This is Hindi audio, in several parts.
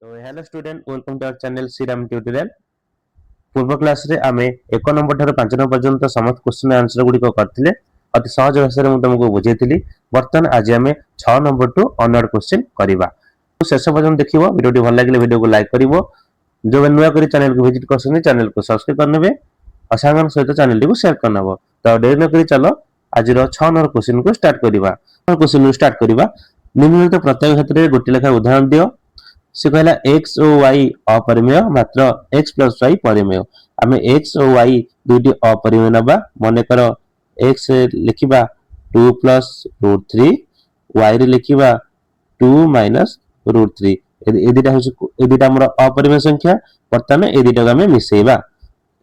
तो hello student welcome to our channel Shriram tutorial. पूर्व क्लास रे आमे 1 नंबर ठार 5 नंबर पर्यंत समस्त क्वेश्चन आंसर गुडी को करथिले अति सहज भाषा रे तुमको बुझेइथिली। वर्तमान आज आमे 6 नंबर टू ऑनवर्ड क्वेश्चन करिबा। तो शेष पर्यंत देखिबो। वीडियो भल लागले वीडियो को लाइक करिवो। जो नया करी चैनल को विजिट करसनी चैनल को सब्सक्राइब करनेबे और सागन सहित चैनल को शेयर करनबो। तो देर न करी चलो आज रो 6 नंबर क्वेश्चन को स्टार्ट करिबा। क्वेश्चन को स्टार्ट करिबा। निम्नलिखित प्रत्येक क्षेत्र रे गोटे लेखा उदाहरण दियो। से कहला x और y अपरिमेय मात्र x प्लस y परिमेय। आमे x और y दुटी अपरिमेय नबा। मने करो x लिखिबा 2 प्लस रूट 3 y रे लिखिबा 2 माइनस रूट 3। ए दुटा हमर अपरिमेय संख्या। वर्तमान ए दुटा को आमे मिसेइबा।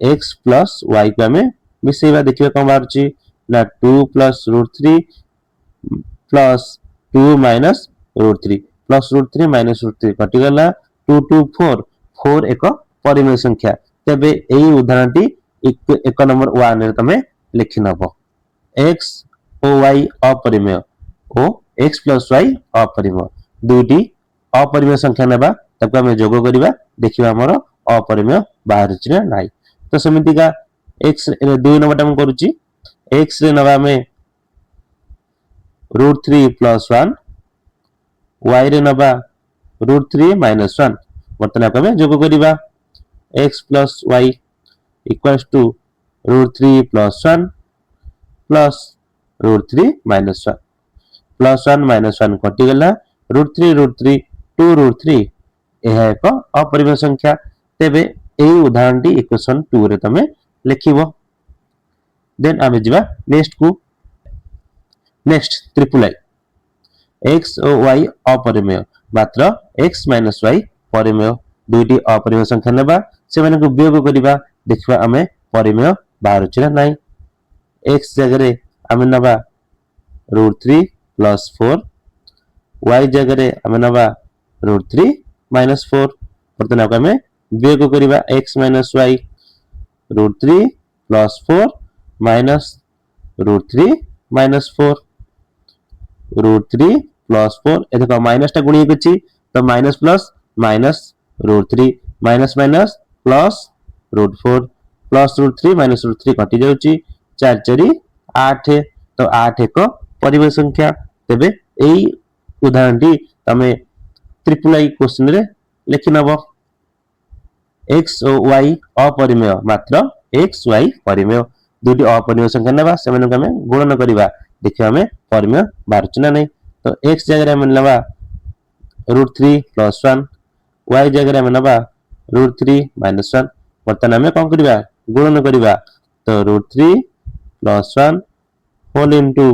x प्लस y को आमे मिसेइबा। देखिबा कोन बारची ना 2 plus root 3 plus 2 minus root 3 plus root 3 minus root 3 कटिगला 2 2 4 4 एक परिमेय संख्या। तबे एई उदाहरणटी एक नंबर 1 रे तमे लिखि नबो। x ओ y अपरिमेय ओ x प्लस y अपरिमेय दुटी अपरिमेय संख्या नेबा तको हमें जोग करिबा। देखिबा हमर अपरिमेय बाहर छि ना नाही। तो समिति का x 2 नंबर हम करूची x रे नबा में रूट 3 प्लस 1 y रे नबा रूट 3 माइनस 1। वर्तमान को हमें जोग करिबा। x plus y equals to root 3 plus 1 plus root 3 minus 1 plus 1 minus 1 कटिगला रूट 3 2 रूट 3 यह एक अपरिमेय संख्या। तेबे एई उदाहरणटी इक्वेशन 2 रे तमे लिखिबो। देन आमे जिबा नेक्स्ट को। नेक्स्ट ट्रिपल आई x और y अपरिमेय मात्र x माइनस y परिमेय। दुईटी अपरिमेय संख्या नेबा से माने को वियोग करिबा। देखिबा हमें परिमेय बाहर छि ना नाही। x जगह रे हमें नबा रूट 3 प्लस 4 y जगह रे हमें नबा रूट 3 माइनस 4। वर्तमान को हमें वियोग करिबा x minus y root 3 plus 4 minus root 3 minus 4 root 3 plus 4 ए देखो माइनस टा गुणी होछि तो minus plus minus root 3 minus minus plus root 4 plus root 3 minus root 3 कटि जाउछि 4 4 8। तो 8 एक परिमेय संख्या। तबे एई उदाहरणटी तमे ट्रिपल आई क्वेश्चन रे लिखि नबो। x और y अपरिमेय मात्र x y परिमेय। दुटी अपरिमेय संख्या नेबा सेमन को हमें गुणन करिबा। देखिबा हमें परिमेय बाहर ना नहीं। तो x जगह हमें नबा रूट 3 प्लस 1 y जगह हमें नबा रूट 3 माइनस 1। वर्तमान हमें कौन करिबा गुणन करिबा। तो root 3 plus 1 whole into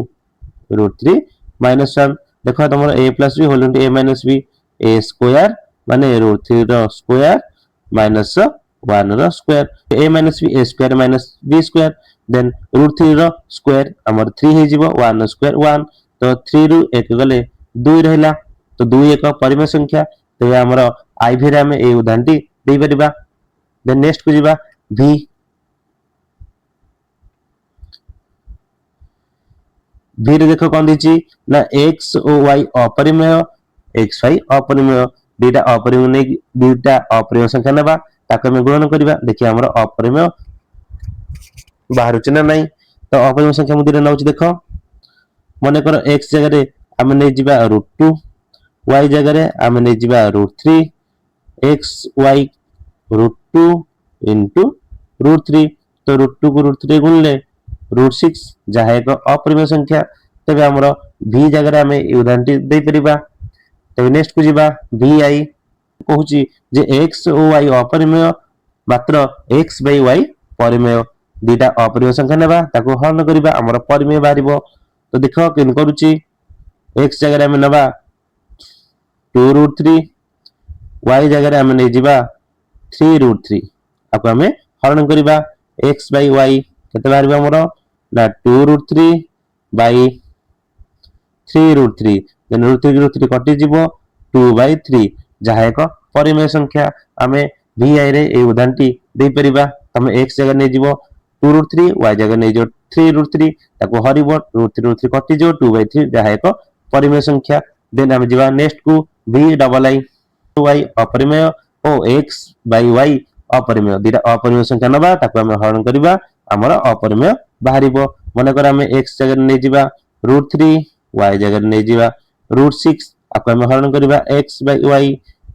root 3 minus 1। देखो तुमरो a plus b whole into a minus b a square माने रूट 3 रो स्क्वायर माइनस 1 रो square a minus b a square minus b square. Then root 3 रो स्क्वायर हमर 3 हे जिवो 1 स्क्वायर 1। तो 3 रु 1 गले 2 रहला। तो 2 एक परिमेय संख्या। तो हमर आईवी रे हम ए उदाहरणटी देई परिबा। देन नेक्स्ट को जिबा v रे देखो कोन दिछि ना x और y अपरिमेय x y अपरिमेय। दुटा अपरिमेय नै दुटा अपरिमेय संख्या नेबा ताके हम गुणन करिबा। देखि हमर अपरिमेय बाहर छि ना नाही। तो अपरिमेय संख्या मुदिरे नउछि देखो मने करो x जगह रे हम नै जिबा रूट 2 y जगह रे हम नै जिबा root 3 x y root 2 into root 3। तो रूट 2 को रूट 3 गुणले रूट 6 जहा एक अपरिमेय संख्या। तबे हमरो v जगह रे हम ए उदाहरणटी देई परिबा। तबे नेक्स्ट को जिबा vi कहूची जे x और y अपरिमेय मात्र x बाय y परिमेय। दुटा अपरिमेय संख्या नेबा ताको हरण करिबा हमरो परिमेय बारिबो। तो देखो किन करूची x जगह हम नबा 2 रूट 3 y जगह हम नै जिबा 3 रूट 3 आपको हमें हरण करिबा x बाय y केते बारिबा हमरो ना 2 root 3 by 3 root 3। Then root 3 कटि जिवो 2 बाय 3 जहा एक परिमेय संख्या। हमें vi रे ए उदाहरणटी देई परिबा। तमे x जगह नै जिवो 2 रूट 3 y जगह नै जो 3 रूट 3 ताको हरिबो रूट 3 कटि जो 2 बाय 3 जहा एक परिमेय संख्या। देन हम जिबा नेक्स्ट को v डबल आई y अपरिमेय और x by y अपरिमेय दिटा अपरिमेय संख्या नबा ताको हम हरण करिबा हमर अपरिमेय बाहरिबो माने कर हम x जगह नै जिबा √3 y जगह नै जिबा √6 आको हम हरण करिबा x by y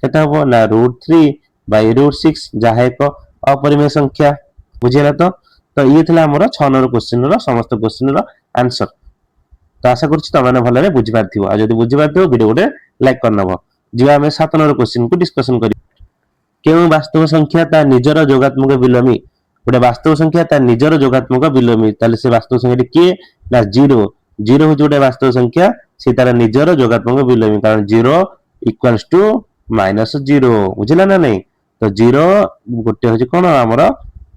केता हो ना √3 by √6 जहा एक अपरिमेय संख्या बुझिला तो ये थिला हमर 6 नंबर क्वेश्चन रो समस्त क्वेश्चन रो आंसर तो आशा करछि तमाने भलरे बुझि पारथिबो आ जदि बुझि पारथिबो वीडियो गोटे लाइक करनबो जिबा हम 7 नंबर क्वेश्चन को डिस्कशन करि केउ वास्तव संख्या ता निजर जोगात्मक विलोमी गोटे वास्तव संख्या ता निजर जोगात्मक विलोमी ताले से वास्तव संख्या के ना 0 0 हो जोटे वास्तव संख्या से तार निजर जोगात्मक विलोमी कारण 0 इक्वल्स टू -0 बुझिला ना नहीं तो 0 गोटे हो कोन हमर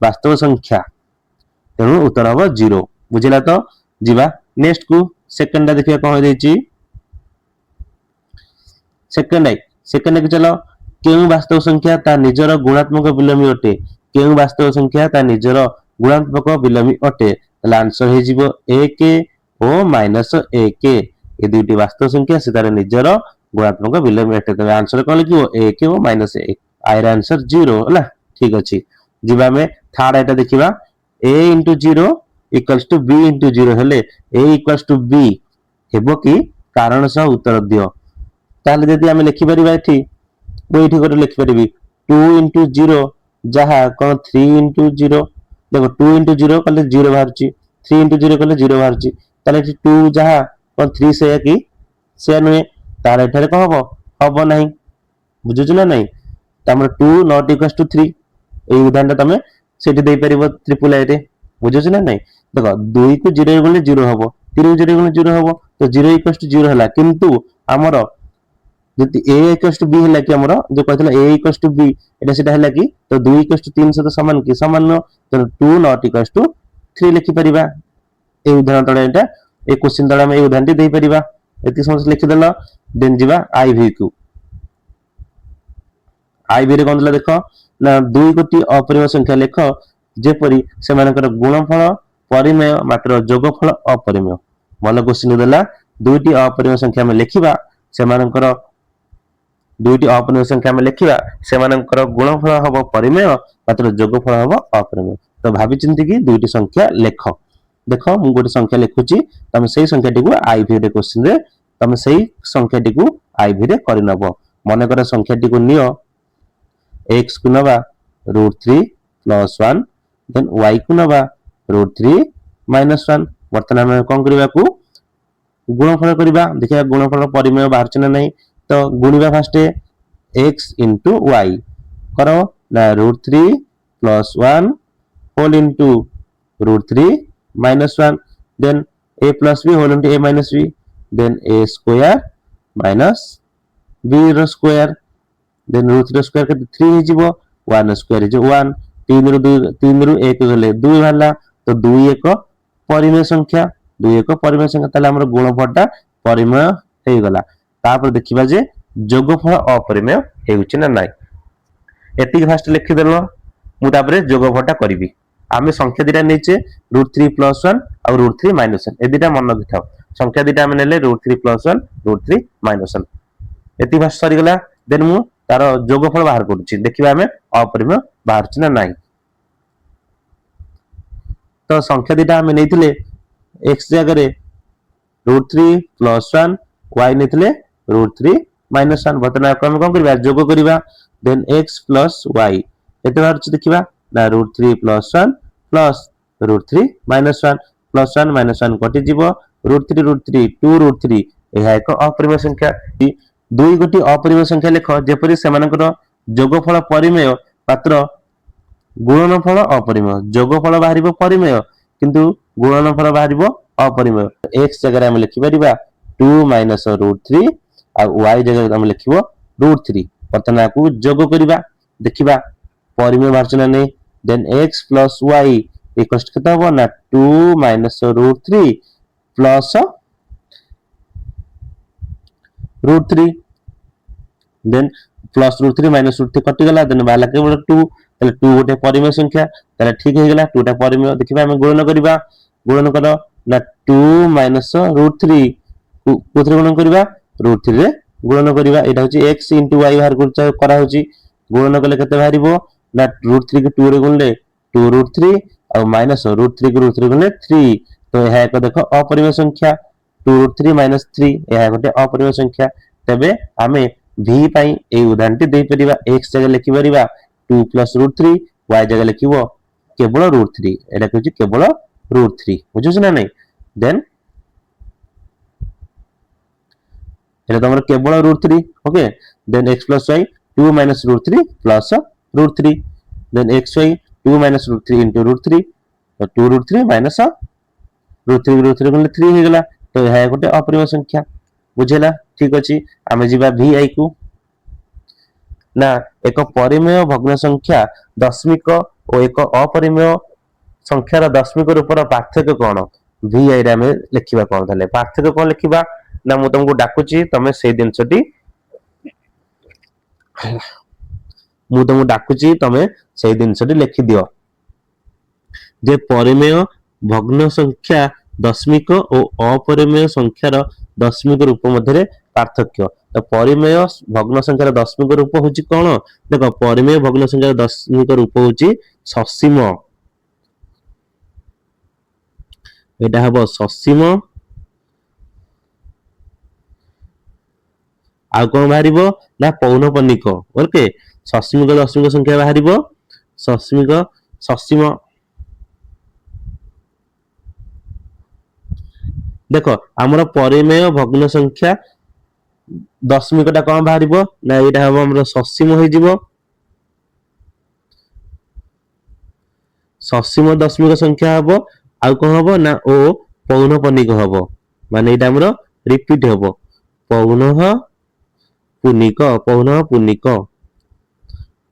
वास्तव संख्या तेणु उत्तर हम 0 बुझिला तो जिबा नेक्स्ट को सेकंड देखिए कौन देछि सेकंड के चलो केउ वास्तव संख्या ता निजर गुणात्मक विलोमी अटे केउ वास्तव संख्या ता निजर गुणात्मक विलोमी अटे तले आंसर हे जिवो 1 ओ -1 ए दुटी वास्तव संख्या से तार निजर गुणात्मक विलोमी अटे तले आंसर कोन लिखिबो 1 ओ -1 आयर आंसर 0 हला ठीक अछि जिबा में थर्ड एटा देखिबा a * 0 = b * 0 हेले a = b हेबो कि कारण सह उत्तर दियो ताले यदि हम लिखि परिबा एठी बोइठी करे लिखि परिबी 2 * 0 जहा कोन 3 * 0 देखो 2 * 0 कले 0 बाहरची 3 * 0 कले 0 बाहरची ताले एठी 2 जहा कोन 3 से कि से नुए तार एठारे को हबो नाही बुझुछ ना नाही तमर 2 ≠ 3 ए उदाहरण तमे सेठी देई परिबो ट्रिपल ए रे बुझुछ ना नाही देखो 2 को 0 गले 0 हबो 3 को 0 गले 0 हबो तो 0 = 0 हला किंतु हमर जति a = b हला कि हमर जो कहतला a = b एटा सेटा हला कि तो 2 = 3 से तो समान कि समान तो 2 ≠ 3 लिखि परिबा ए उदाहरण तळे एटा ए क्वेश्चन तळे हम ए उदाहरण देई परिबा एति समझ लिखि देला देन जिबा iv को iv रे कोन देखो ना 2 गोटी अपरिमेय संख्या लेख जेपरि सेमानकर गुणफल परिमेय मात्र जोगफल अपरिमेय मन क्वेश्चन देला दुईटी अपरिमेय संख्या में लिखिबा सेमानकर दुईटी अपरिमेय संख्या में लिखिबा सेमानकर गुणफल हबो परिमेय मात्र जोगफल हबो अपरिमेय तो भाबी चिंती कि दुईटी संख्या लेख देखो मु गोटे संख्या लिखुची तमे सेही संख्याटी को iv रे क्वेश्चन रे तमे सेही संख्याटी को iv रे करि नबो मन कर संख्याटी को नियो x को नबा √3 + 1 देन y को नबा √3 - 1 वर्तमान में कोन करबा को गुणफल करबा देखिया गुणफल परिमेय बाहर छना नहीं तो गुणिबा फास्ट x * y करो ना √3 + 1 whole into √3 - 1 then a + b whole into a - b then a square minus b रो स्क्वायर देन √3 स्क्वायर के 3 हे जिवो 1 स्क्वायर जे 1 3 रो 1 गले 2 भाला तो 2 एक परिमेय संख्या 2 एक परिमेय संख्या तले हमर गुणफलटा परिमेय हे गला तापर देखिबा जे जोगफल अपरिमेय हेउची ना नाही एति फास्ट लिखि देलो मु तापरे जोगफलटा करबी आमे संख्या दिटा नेचे √3 + 1 और √3 - 1 ए दिटा मन रखिथाओ संख्या दिटा हम नेले √3 + 1 √3 - 1 एति फास्ट सरी गला देन मु तार जोगफल बाहर करूची देखिबा हमें अपरिमेय बाहर छि ना नाही तो संख्या दिटा हम नेथिले x जगह रे √3 + 1 y नेथिले √3 - 1 बतना हम कोन करबा जोग करबा देन x + y एते बाहर छि देखिबा ना √3 + 1 प्लस √3 - 1 +1 - 1 कटि जीवो √3 2 √3 एहा एक अपरिमेय संख्या दुई गोटी अपरिमेय संख्या लेख जेपरि सेमानकर जोगफल परिमेय मात्र गुणनफल अपरिमेय जोगफल बाहरिबो परिमेय किंतु गुणनफल बाहरिबो अपरिमेय x जगह हम लिखि परिबा 2 - √3 आ y जगह हम लिखिबो √3 वर्तमान को जोग करिबा देखिबा परिमेय बाहरचना नै देन x + y इक्वल्स केता हो ना 2 - √3 प्लस √3 देन प्लस √3 - √3 कटि गला देन बाला केवल 2 तले 2 गोटे परिमेय संख्या तले ठीक हे गला 2 टा परिमेय देखिबा हम गुणन करिबा गुणन करो ना 2 - √3 कोथरे गुणन करिबा √3 रे गुणन करिबा एटा होची x * y बाहर करा होची गुणन कले केते बाहरिबो ना √3 के 2 रे गुणले 2√3 और माइनस √3 के √3 गुणले 3 तो यह एक देखो अपरिमेय संख्या 2√3 - 3 यह गोटे अपरिमेय संख्या तबे आमे v पई ए उदाहरणटी दे परिबा x जगह लिखि परिबा 2 + √3 y जगह लिखिबो केवल √3 एटा कहूची केवल √3 बुझुछ ना नहीं देन एटा तमरो केवल √3 okay then x + y 2 - √3 + √3 then xy 2 - √3 * √3 तो 2√3 - √3 √3 गुणले 3 हे गेला तो यह गोटे अपरिमेय संख्या बुझेला ठीक अछि आमे जिबा vi को ना एक परिमेय भग्न संख्या दशमिक और एक अपरिमेय संख्यार दशमिक रूपर पार्थक्य कोन vi रे आमे लिखिबा कोन थाले पार्थक्य कोन लिखिबा ना मु तुमको डाकुची तमे से दिनसटी मु तुमको डाकुची तमे से दिनसटी लिखि दियो जे परिमेय भग्न संख्या दशमिक और अपरिमेय संख्यार दशमिक रूप मध्य पार्थक्य तो परिमेय भग्न संख्यार दशमिक रूप होची कोन देखो परिमेय भग्न संख्यार दशमिक रूप होची ससीम एटा हबो ससीम आ कोन बाहरिबो ना पौनपनिक ओके ससीमिक दशमिक संख्या बाहरिबो ससीमिक ससीम देखो हमर परिमेय भग्न संख्या दशमिकटा कोन बाहरिबो ना एटा हबो हमर ससीम होई जिवो ससीम दशमिक संख्या हबो आ कोन हबो ना ओ पौनपनिक हबो माने एटा हमर रिपीट हबो पौनः पुनिक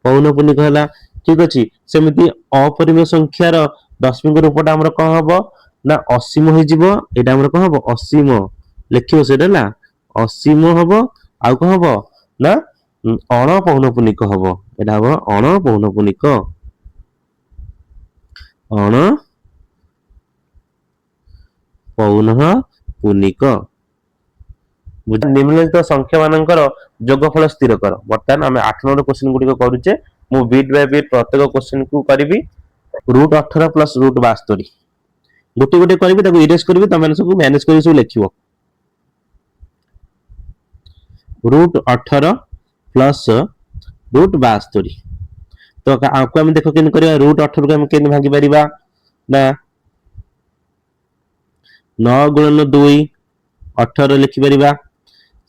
पौनपुनिक हला ठीक अछि सेमिति अपरिमेय संख्यार दशमिक रूपटा हमर कोन हबो ना असीम होई जिवो एटा हमर कोन हबो असीम लिखियो सेटा ना असीम हबो आ कोन हबो ना अण पौनपुनिक हबो एटा हबो अण पौनपुनिक अण पौनः पुनिक निम्नलिखित संख्या मानकर योगफल स्थिर कर बर्तमान आम 8 नंबर क्वेश्चन गुडी करूचे मु बिट बाय बिट प्रत्येक क्वेश्चन को करिवि √18 + √72 गोटे गोटे करिवि ताको इरेज करिवि त माने सब मैनेज करि सब लिखिवो √18 + √72 तो आको हम देखो केन करिया √18 को हम केन भागी परिबा ना 9 × 2 18 लिखि परिबा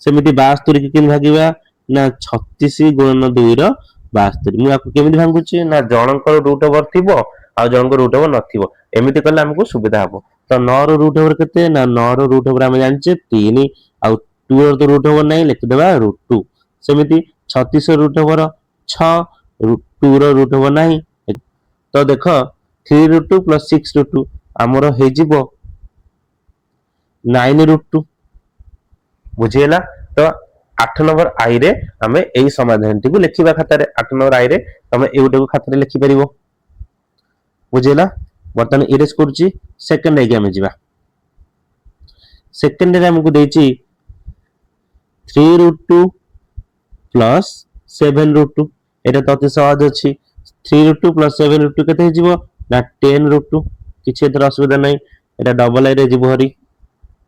सेमिति 72 के केन भागिबा ना 36 × 2 रो 72 मु आपको केमिति भांगुची ना जणकर रूट ओवर थिबो आ जणकर रूट ओवर नथिबो एमिति करले हमको सुविधा हबो तो 9 रो रूट ओवर केते ना 9 रो रूट ओवर हम जानचे 3 आ 2 रो तो रूट ओवर नै लिखि देबा √2 सेमिति 36 रो रूट ओवर 6 √2 रो रूट ओवर नै तो देखो 3√2 + 6√2 हमरो हे जिवो 9√2 बुझिएला तो 8 नंबर आई रे हमें एई समाधान टी को लिखिबा खाता रे 8 नंबर आई रे तमे एउटे को खाता रे लिखि परिबो बुझिएला बर्तन इरेज करछि सेकंड एग्जाम में जिबा सेकंड रे हमको देछि 3√2 + 7√2 एटा तो अति सहज अछि 3√2 + 7√2 केते जिवो ना 10√2 किछि एतर असुविधा नै एटा डबल आई रे जिवो हरी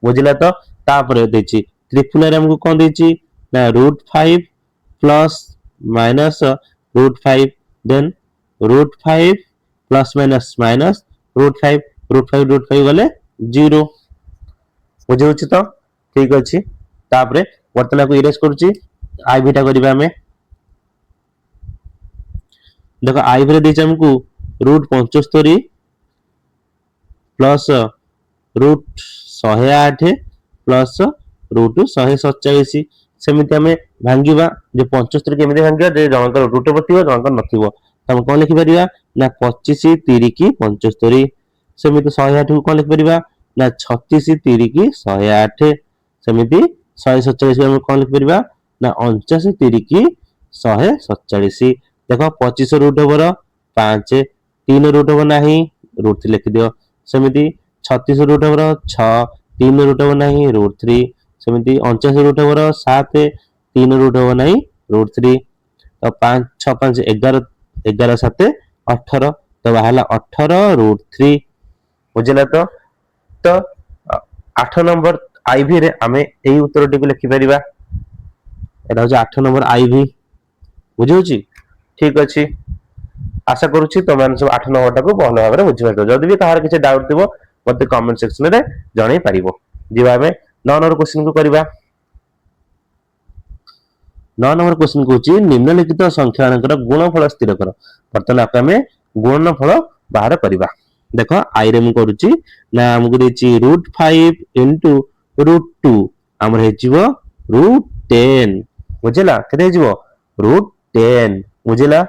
बुझिला तो तापर देछि ट्रिपल आई रे हमको कोन देछि ना √5 + -√5 देन √5 + माइनस √5 √5 गले 0 बुझौछि तो ठीक अछि तापर वर्तमान को इरेज करछि आई बीटा करबा हमें देखो आई रे देछि हमको √75 प्लस √108 प्लस √147 सेमिति हमें भांगिबा जे 75 केमिति भांगिबा जे जनकर रूट ओवर थिबो जनकर नथिबो हम कोन लिखि परिबा ना 25 3 की 75 सेमिति 108 को कोन लिखि परिबा ना 36 3 की 108 सेमिति 147 हम कोन लिखि परिबा ना 49 3 की 147 देखो 25 रूट ओवर 5 3 रूट ओवर नाही रूट 3 लिखि दियो सेमिति 36 रूट ओवर 6 3 रूट ओवर नाही रूट 3 सेमिति 49 रूट ओवर 7 3 रूट हो नहीं √3 तो 5 6 5 11 11 7 18 तो बाहला 18 √3 बुझिला तो 8 नंबर आईवी रे आमे एई उत्तरटी को लिखि परिबा एटा हो 8 नंबर आईवी बुझौची ठीक अछि आशा करूची तो मान सब 8 नंबर टाको भलो भाबरे बुझि पातो जदि भी कहार किछ डाउट थिबो मते कमेंट सेक्शन रे जणाई परिबो जिबा हमें 9 नंबर क्वेश्चन को करबा 9 नंबर क्वेश्चन कहूची निम्नलिखित संख्यानकर गुणफल स्थिर कर बर्तमान आमे गुणनफल बाहर करबा देखो आई रे मु करूची ना हमकु देची √5 * √2 हमर हे जीवो √10 बुझिला केते जीवो √10 बुझिला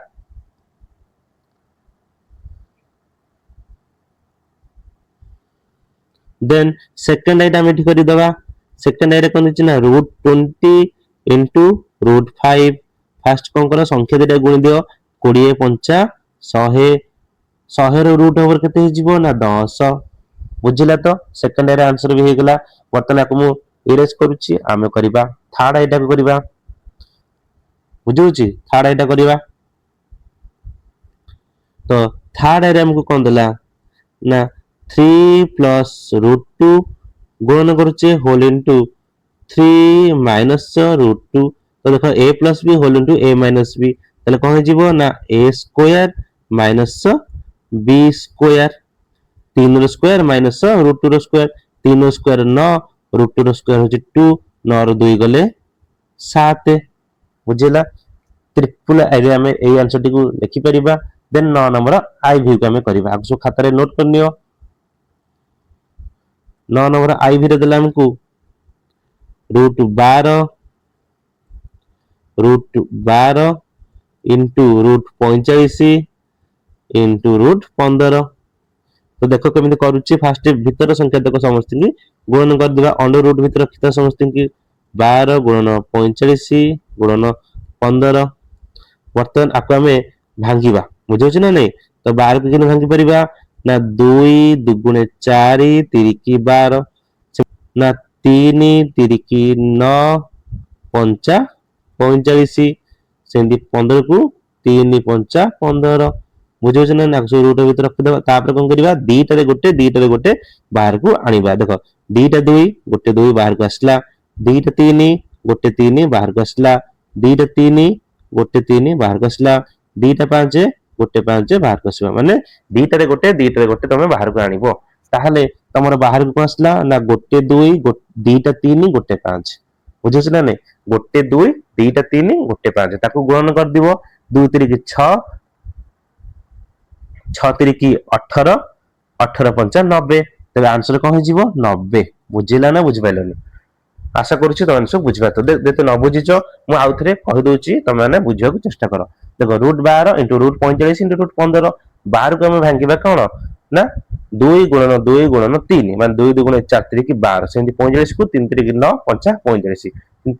देन सेकंड आइटम एठी करि दबा सेकंड आइरे कोन दिछि ना √20 * √5 फर्स्ट कोन करो संख्या देटा गुणी दियो 20 5 100 100 रो रूट ओवर केते हे जीवो ना 10 बुझिला तो सेकंड आइरे आंसर भी हे गेला बर्तन आको मु इरेज करूची आमे करबा थर्ड आइटा को करबा बुझौची थर्ड आइटा करबा तो थर्ड आइरे हमको कोन देला ना 3 plus √2 गुणन करूचे होल इनटू 3 minus √2 तो देखो a plus b whole into a minus b तले कोन जीवो ना a square minus b square 3 रो स्क्वायर minus √2 रो स्क्वायर 3 रो स्क्वायर 9 √2 रो स्क्वायर होची 2 9 रो 2 गले 7 बुझिला ट्रिपल एरिया में ए आंसर टी को लिखि परिबा देन 9 नंबर आई व्यू को हमें करबा आगु खाता रे नोट करनियो 9 नंबर आई भी देला हमको √12 इंटू √45 इंटू √15 तो देखो केमिति करूची फास्ट भीतर संख्या देखो समस्त की गुणन कर दिबा अंडर रूट भीतर रखिता समस्त की 12 गुणन 45 गुणन 15 वर्तमान आको हमें भांगीबा बुझौची ना नहीं तो 12 को किने भांगी परिबा ना 2 2 4 3 की 12 ना 3 3 की 9 5 45 सेंदी 15 को 3 5 15 बुझौछ ना ना रूट भीतर रख देबा तापर कोन करबा दीटा रे गोटे बाहर को आनिबा देखो दीटा 2 गोटे 2 बाहर को आसला दीटा 3 गोटे 3 बाहर को आसला दीटा 3 गोटे 3 बाहर को आसला दीटा 5 गोटे 5 बाहर को आसीबा माने दीटा रे गोटे तमे बाहर को आनिबो ताहले तमरो बाहर को आसला ना गोटे 2 दीटा 3 गोटे 5 बुझौछ ना नै गोटे 2 दीटा 3 गोटे 5 ताको गुणन कर दिबो 2 3 की 6 6 3 की 18 18 5 90 तबे आंसर कोन हो जीवो 90 बुझिला ना बुझि पाइलनी आशा करूची तमन सब बुझि पातो देते न बुझिचो मु आउथरे कहि दोची तमने बुझिया को चेष्टा करो देखो √12 * √45 * √15 12 को हम भांगीबा कोन ना 2 गुणन 3 माने 2 2 गुणन 4 3 की 12 सेंती 45 को 3 3 की 9 5 45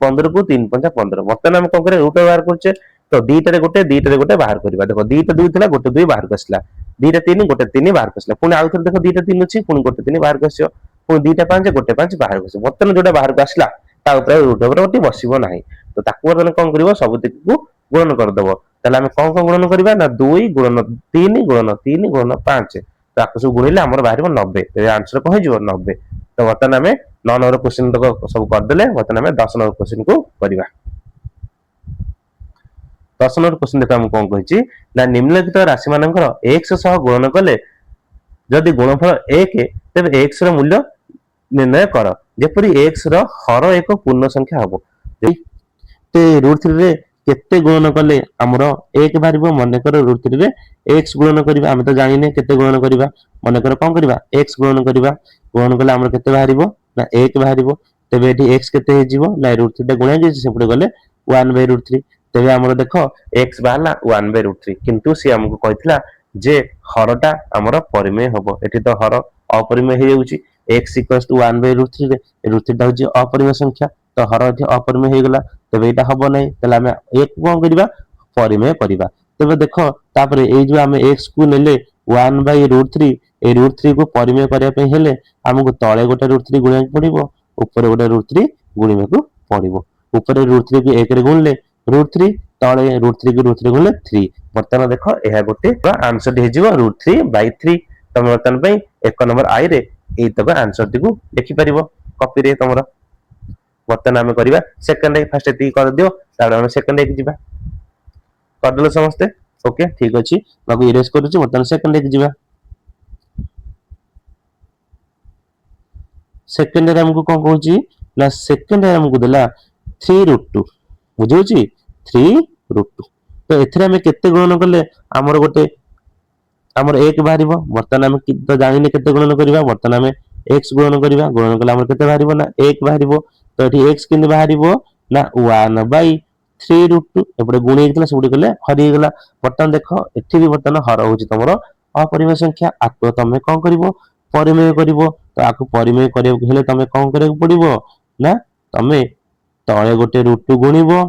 15 को 3 5 15 वर्तमान हम कोन करे रूट बाहर करछे तो दीटा रे गोटे बाहर करबा देखो दीटा 2 थिला गोटे 2 बाहर कसला दीटा 3 गोटे 3 बाहर कसला पुनी आउथरे देखो दीटा 3 अछि पुनी गोटे 3 बाहर कसियो पुनी दीटा 5 गोटे 5 बाहर कसियो वर्तमान जोटा बाहर कसला ता ऊपर रूट ओवर ओटी बसिबो नाही तो ताकू वर्तमान कोन करिवो सब दिकु गुणन कर दबो ताले हम कोन गुणन करबा ना 2 गुणन 3 गुणन 3 गुणन 5 ताकू सब गुणिले हमर बाहर 90 तो आंसर को हो जिवो 90 तो वर्तमान हमें 9 नंबर क्वेश्चन तक सब कर देले वर्तमान हमें 10 नंबर क्वेश्चन को करबा 10 नंबर क्वेश्चन देखा हम कोन कहिची ना निम्नलिखित राशि मानकर x सह गुणन कले जदि गुणनफल 1 तबे x रो मूल्य निर्णय कर जेपरि x रो हर एक पूर्ण संख्या हबो ते √3 रे केते गुणन कले हमरो 1 बारिबो माने कर √3 रे x गुणन करबा हम तो जानि ने केते गुणन करबा माने कर कोन करबा x गुणन करबा गुणन कले हमरो केते बारिबो ना 1 बारिबो तबे एठी x केते हे जीवो ना √3 टे गुणा जे सेपटे गले 1/√3 तबे हमरो देखो x बाहला 1/√3 किंतु से हमको कहितला जे हरटा हमरो परिमेय हबो एठी तो हर अपरिमेय हे जाउची x = 1/√3 रे √3 टा होची अपरिमेय संख्या तो हर एठी अपरिमेय हे गेला तबे एटा हबो नै तले हम एक कोन करिबा परिमेय करिबा तबे देखो तापरे ए जो हम x को नेले 1/√3 ए √3 को परिमेय करिया पे हेले हमको तळे गोटे √3 गुणा पड़िबो ऊपर गोटे √3 गुणिबा को पड़िबो ऊपर √3 को 1 रे गुणले √3 तळे √3 को √3 गुणले 3 वर्तमान देखो एहा गोटे आंसर हे जिवो √3/3 तम वर्तमान पई 1 नंबर आई रे एई तक आंसर टिकु देखि परिबो कॉपी रे तमरो वर्तमान आमे करिबा सेकंड रे फर्स्ट एति कर दियो तापर हम सेकंड रे जिबा कर देलो समस्त ओके ठीक अछि बाबू इरेज करूची वर्तमान सेकंड रे जिबा सेकंड रे हमको कोन कहूची ना सेकंड रे हमको देला 3√2 बुझौची 3√2 तो एथरे हमें केते गुणन करले हमर गोटे हमर 1 बाहरिबो वर्तमान हम तो जानिने केते गुणन करिबा वर्तमान हम x गुणन करिबा गुणन कला हमर केते बाहरिबो ना 1 बाहरिबो तो एठी x किंदे बाहरिबो ना 1/3√2 एपडे गुणी हेतला सबुडी कले हरि गेला वर्तमान देखो एठी भी वर्तमान हर होची तमरो अपरिमेय संख्या आको तमे कोन करिवो परिमेय करिवो तो आको परिमेय करियो हेले तमे कोन करियो पड़िवो ना तमे तळे गोटे √2 गुणिवो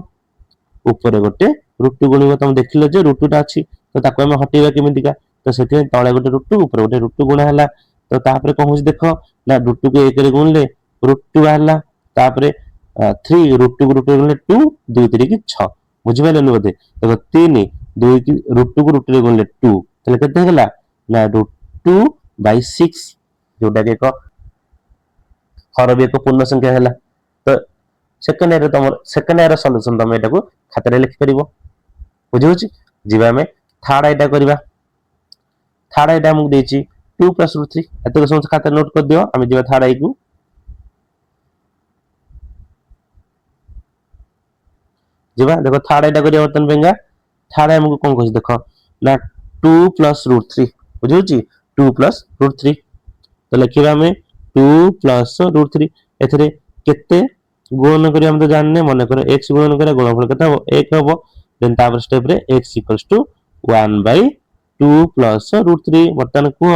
ऊपर गोटे √2 गुणिवो तमे देखिलो जे √2 टा अछि तो ताको हम हटेबा केमितिका तो सेठी तळे गोटे √2 ऊपर गोटे √2 गुणा हला तो तापरे कोन होची देखो ना √2 को 1 रे गुणले √2 बाहरला तापरे 3 √2 को √2 गुणले 2 2 3 की 6 बुझि पाइलनि बोधे देखो 3 2 की √2 को √2 रे गुणले 2 तले केते हला ना √2/6 जोटा के को हर भी एक पूर्ण संख्या हला तो सेकंड ईयर तमर सेकंड ईयर सॉल्यूशन तमे एटा को खाता रे लिखि परिबो बुझौची जिबा में थर्ड आइटा करबा थर्ड आइटा हम देची 2 + √3 एते समस्त खाता नोट कर दियो हम जिबा थर्ड आई को जिबा देखो थर्ड आइटा करिया वर्तन बेंगा थर्ड हमको कोन कहै देखो ना 2 + √3 बुझौची 2 + √3 तो लिखिबा में 2 + √3 एथरे केते गुणन करी हम तो जानने मन करो x गुणन करे गुणनफल केते हो 1 हबो देन तापर स्टेप रे x = 1/2 + √3 वर्तमान को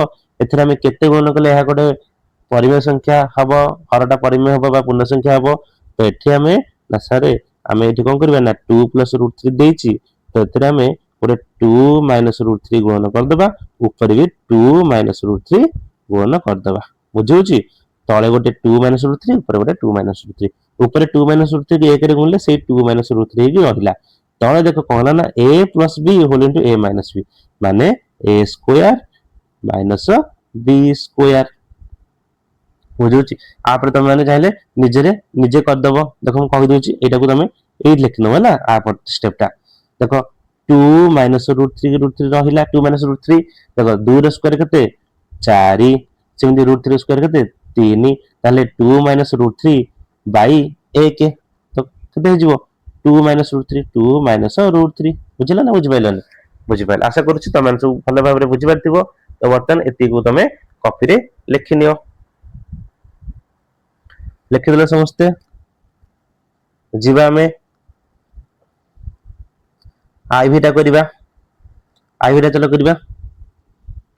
एथरे हम केते गुणन कले एहा कोटे परिमेय संख्या हबो हरटा परिमेय हबो बा पूर्ण संख्या हबो तो एठी हमें ना सारे हमें एठी कोन करबा ना 2 + √3 देइची तो एथरे हमें कोटे 2 - √3 गुणन कर देबा ऊपर भी 2 - √3 गुणन कर देबा बुझौची तळे गोटे 2 - √3 ऊपर गोटे 2 - √3 ऊपर 2 - √3 के 1 रे गुणले से 2 - √3 ही रहिला तळे देखो कहला ना a + b whole into a - b माने a² - b² बुझौची आपरे तमे माने चाहिले निजे कर दबो देखो हम कहि दोची एटा को तमे ए लिख नो होला आ पर स्टेप टा देखो 2 - √3 √3 रहिला 2 - √3 देखो 2 रो स्क्वायर केते 4 सेमि √3 स्क्वायर केते 3 ताले 2 - √3/1 तो केते हो जिवो 2 - √3 2 - √3 बुझिला ना बुझि पाइलन बुझि पाइल आशा करूची तमे सब भलो भाबरे बुझि पारथिबो तो वर्तन एति को तमे कॉपी रे लिखि नियो लिखि देले समस्ते जिबा में आईवी टा करिबा आईवी टा चलो करिबा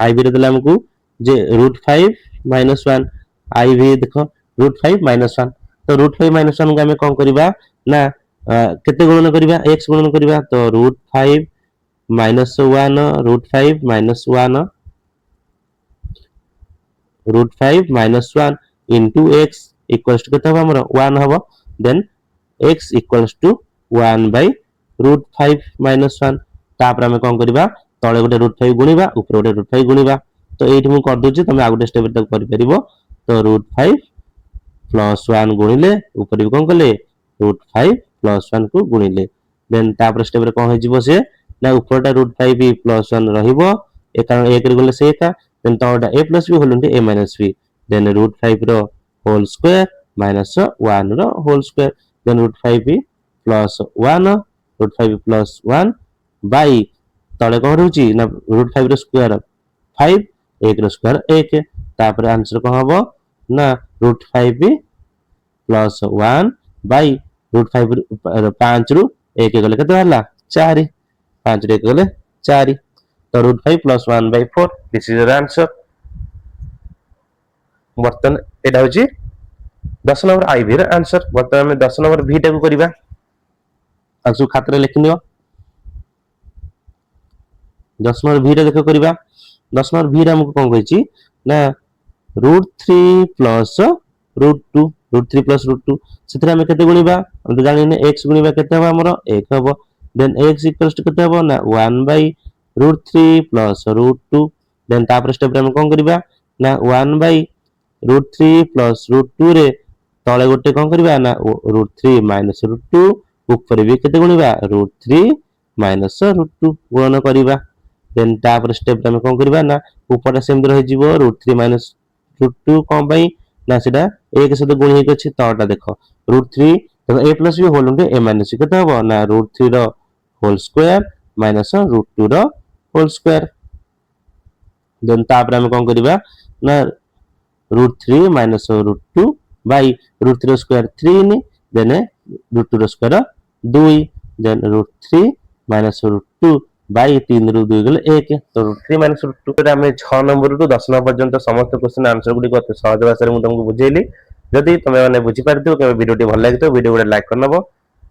आईवी रे देला हमकु जे √5 - 1 आईवी देखो √5 - 1 तो √5 - 1 को हमें कोन करिबा ना केते गुणन करिबा x गुणन करिबा तो √5 - 1 √5 - 1 √5 - 1 into x equals to केते हो हमर 1 हबो देन x equals to 1/√5 - 1 तापर हम कोन करिबा तळे गोटे √5 गुणिबा ऊपर गोटे √5 गुणिबा तो एठी मु कर दोची तमे आ गोटे स्टेप तक करि परिबो तो √5 + 1 गुणिले ऊपर भी कोन कले √5 + 1 को गुणिले देन तापर स्टेप रे कोन हो जिवो से ना ऊपरटा √5 + 1 रहिबो ए कारण 1 रे गले से एका देन तळटा a + b whole into a - b then √5 रो होल स्क्वायर माइनस 1 रो होल स्क्वायर देन √5 + 1 √5 + 1 बाय तळे कोन रहउची ना √5 रो स्क्वायर 5 1 रो स्क्वायर 1 तापर आंसर कोन हबो ना √5 + 1 बाय √5 5 रु 1 गले केते हला 4 5 रे 1 गले 4 तो √5 + 1/4 दिस इज योर आंसर बर्तन एटा होची 10 नंबर आईवी रे आंसर बर्तन हम 10 नंबर भी टा को करिबा आसु खातरे लिखि नियो 10 नंबर भी रे देखो करिबा 10 नंबर भी रे हमको कोन कहैची ना √3 + √2 √3 + √2 ସେଥିରେ ଆମେ କେତେ गुणिबा हम तो जानिने x गुणिबा केते हबो हमरो 1 हबो देन x = केते हबो ना 1/√3 + √2 देन तापर स्टेप रे हम कोन करिबा ना 1/√3 + √2 रे तळे गोटे कोन करिबा ना √3 - √2 ऊपर भी केते गुणिबा √3 - √2 गुणन करिबा देन तापर स्टेप रे हम कोन करिबा ना ऊपर सेम रहि जिवो √3 - √2 कोन पई ना सेटा एक सहित गुण हेक अछि तळटा देखो √3 देखो a + b whole a - c केते हबो ना √3 रो होल स्क्वायर माइनस √2 रो होल स्क्वायर देन तापर हम कोन करिबा ना √3 - √2 बाय √3 रो स्क्वायर 3 नि देन √2 रो स्क्वायर 2 देन √3 - √2 बाय 3 ରୁ 2 गेले 1 तो √3 - √2 रे हम 6 नंबर ରୁ 10 नंबर पर्यंत समस्त क्वेश्चन आंसर गुडी को सहज भाषा रे मु तुमको बुझेली जदि तुमे माने बुझी पारथियो के वीडियो टी भल लागितो वीडियो को लाइक करनबो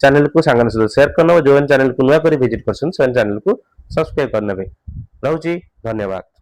चैनल को सांगन से शेयर करनबो जो चैनल को नया करी विजिट करसन से चैनल को सब्सक्राइब करनबे रहउची धन्यवाद।